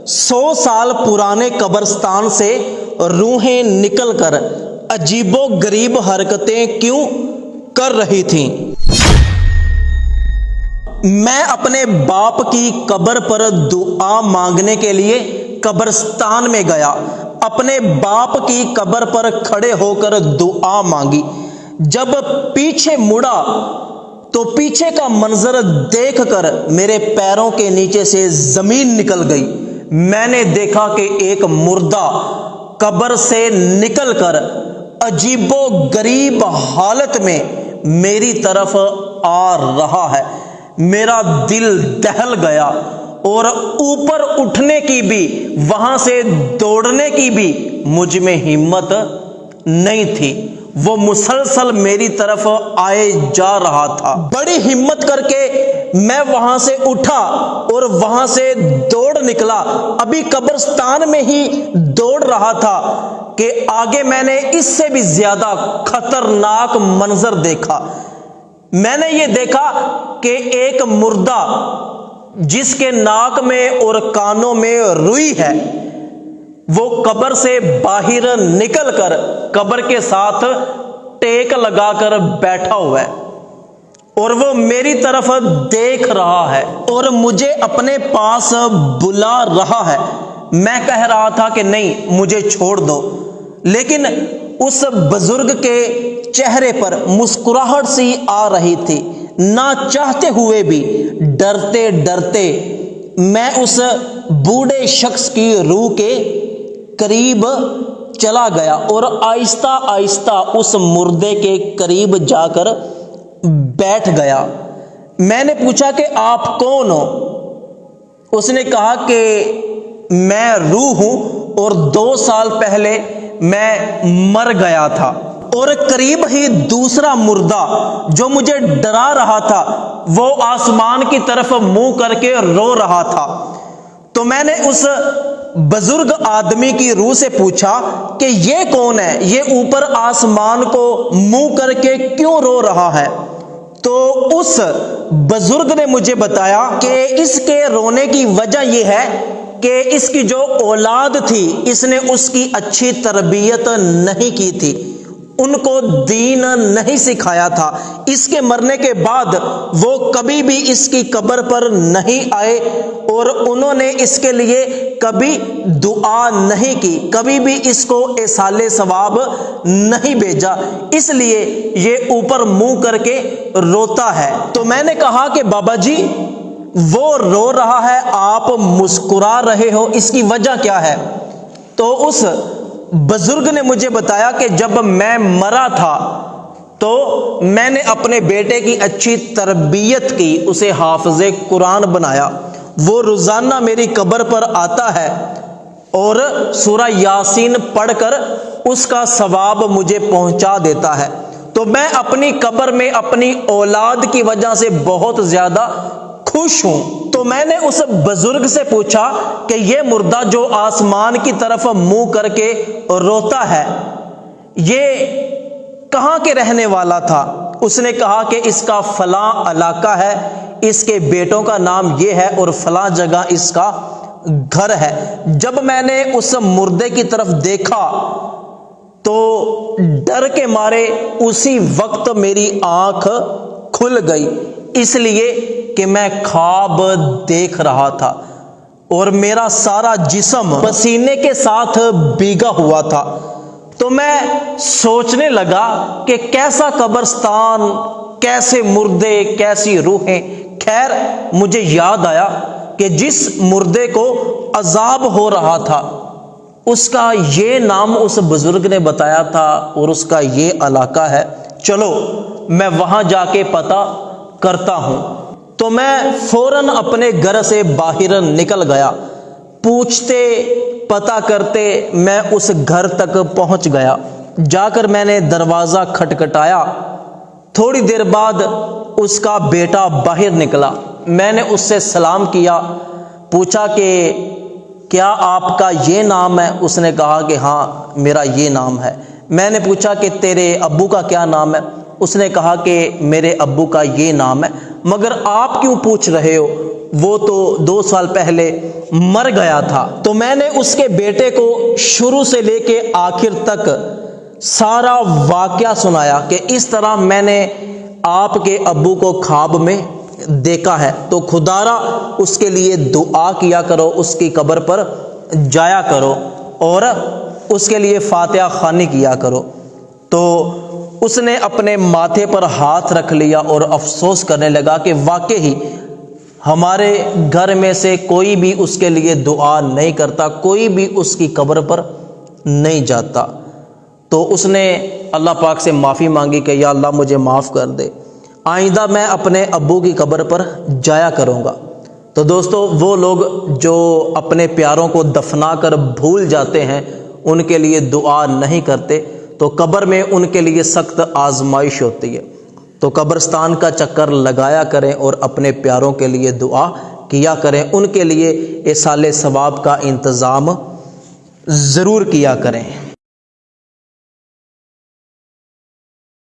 100 साल पुराने कब्रिस्तान से रूहें निकल कर अजीबो गरीब हरकतें क्यों कर रही थीं। मैं अपने बाप की कब्र पर दुआ मांगने के लिए कब्रिस्तान में गया। अपने बाप की कब्र पर खड़े होकर दुआ मांगी। जब पीछे मुड़ा तो पीछे का मंजर देखकर मेरे पैरों के नीचे से जमीन निकल गई। मैंने देखा कि एक मुर्दा कब्र से निकलकर अजीबो गरीब हालत में मेरी तरफ आ रहा है। मेरा दिल दहल गया और ऊपर उठने की भी, वहां से दौड़ने की भी मुझ में हिम्मत नहीं थी। वो मुसलसल मेरी तरफ आए जा रहा था। बड़ी हिम्मत करके मैं वहां से उठा और वहां से दौड़ निकला। अभी कब्रिस्तान में ही दौड़ रहा था कि आगे मैंने इससे भी ज्यादा खतरनाक मंजर देखा। मैंने ये देखा कि एक मुर्दा जिसके नाक में और कानों में रुई है, वो कब्र से बाहर निकलकर कब्र के साथ टेक लगाकर बैठा हुआ है और वो मेरी तरफ देख रहा है और मुझे अपने पास बुला रहा है। मैं कह रहा था कि नहीं, मुझे छोड़ दो, लेकिन उस बुजुर्ग के चेहरे पर मुस्कुराहट सी आ रही थी। ना चाहते हुए भी डरते डरते मैं उस बूढ़े शख्स की रूह के करीब चला गया और आहिस्ता आहिस्ता उस मुर्दे के करीब जाकर बैठ गया। मैंने पूछा कि आप कौन हो? उसने कहा कि मैं रूह हूं और 2 साल पहले मैं मर गया था। और करीब ही दूसरा मुर्दा जो मुझे डरा रहा था, वो आसमान की तरफ मुंह करके रो रहा था। तो मैंने उस बुजुर्ग आदमी की रूह से पूछा कि ये कौन है, ये ऊपर आसमान को मुंह करके क्यों रो रहा है? तो उस बुजुर्ग ने मुझे बताया कि इसके रोने की वजह यह है कि इसकी जो औलाद थी, इसने उसकी अच्छी तरबियत नहीं की थी, उनको दीन नहीं सिखाया था। इसके मरने के बाद वो कभी भी इसकी कब्र पर नहीं आए और उन्होंने इसके लिए कभी दुआ नहीं की, कभी भी इसको एसाले सवाब नहीं भेजा, इसलिए ये ऊपर मुंह करके रोता है। तो मैंने कहा कि बाबा जी, वो रो रहा है, आप मुस्कुरा रहे हो, इसकी वजह क्या है? तो उस बुजुर्ग ने मुझे बताया कि जब मैं मरा था तो मैंने अपने बेटे की अच्छी तरबियत की, उसे हाफिज़े कुरान बनाया। वो रोजाना मेरी कब्र पर आता है और सूरा यासीन पढ़कर उसका सवाब मुझे पहुंचा देता है। तो मैं अपनी कब्र में अपनी औलाद की वजह से बहुत ज्यादा खुश हूं। तो मैंने उस बुजुर्ग से पूछा कि ये मुर्दा जो आसमान की तरफ मुंह करके रोता है, ये कहां के रहने वाला था? उसने कहा कि इसका फलां इलाका है, इसके बेटों का नाम ये है और फलां जगह इसका घर है। जब मैंने उस मुर्दे की तरफ देखा तो डर के मारे उसी वक्त मेरी आंख खुल गई, इसलिए कि मैं ख्वाब देख रहा था और मेरा सारा जिस्म पसीने के साथ भीगा हुआ था। तो मैं सोचने लगा कि कैसा कब्रिस्तान, कैसे मुर्दे, कैसी रूहें। खैर, मुझे याद आया कि जिस मुर्दे को अजाब हो रहा था, उसका ये नाम उस बुजुर्ग ने बताया था और उसका ये इलाका है। चलो मैं वहां जाके पता करता हूं। तो मैं फौरन अपने घर से बाहर निकल गया। पूछते पता करते मैं उस घर तक पहुंच गया। जाकर मैंने दरवाजा खटखटाया। थोड़ी देर बाद उसका बेटा बाहर निकला। मैंने उससे सलाम किया, पूछा कि क्या आपका ये नाम है? उसने कहा कि हाँ, मेरा ये नाम है। मैंने पूछा कि तेरे अब्बू का क्या नाम है? उसने कहा कि मेरे अब्बू का ये नाम है। مگر آپ کیوں پوچھ رہے ہو؟ وہ تو 2 سال پہلے مر گیا تھا۔ تو میں نے اس کے بیٹے کو شروع سے لے کے آخر تک سارا واقعہ سنایا کہ اس طرح میں نے آپ کے ابو کو خواب میں دیکھا ہے، تو خدا را اس کے لیے دعا کیا کرو، اس کی قبر پر جایا کرو اور اس کے لیے فاتحہ خوانی کیا کرو۔ تو اس نے اپنے ماتھے پر ہاتھ رکھ لیا اور افسوس کرنے لگا کہ واقعی ہمارے گھر میں سے کوئی بھی اس کے لیے دعا نہیں کرتا، کوئی بھی اس کی قبر پر نہیں جاتا۔ تو اس نے اللہ پاک سے معافی مانگی کہ یا اللہ مجھے معاف کر دے، آئندہ میں اپنے ابو کی قبر پر جایا کروں گا۔ تو دوستو، وہ لوگ جو اپنے پیاروں کو دفنا کر بھول جاتے ہیں، ان کے لیے دعا نہیں کرتے، تو قبر میں ان کے لیے سخت آزمائش ہوتی ہے۔ تو قبرستان کا چکر لگایا کریں اور اپنے پیاروں کے لیے دعا کیا کریں، ان کے لیے ایصال ثواب کا انتظام ضرور کیا کریں۔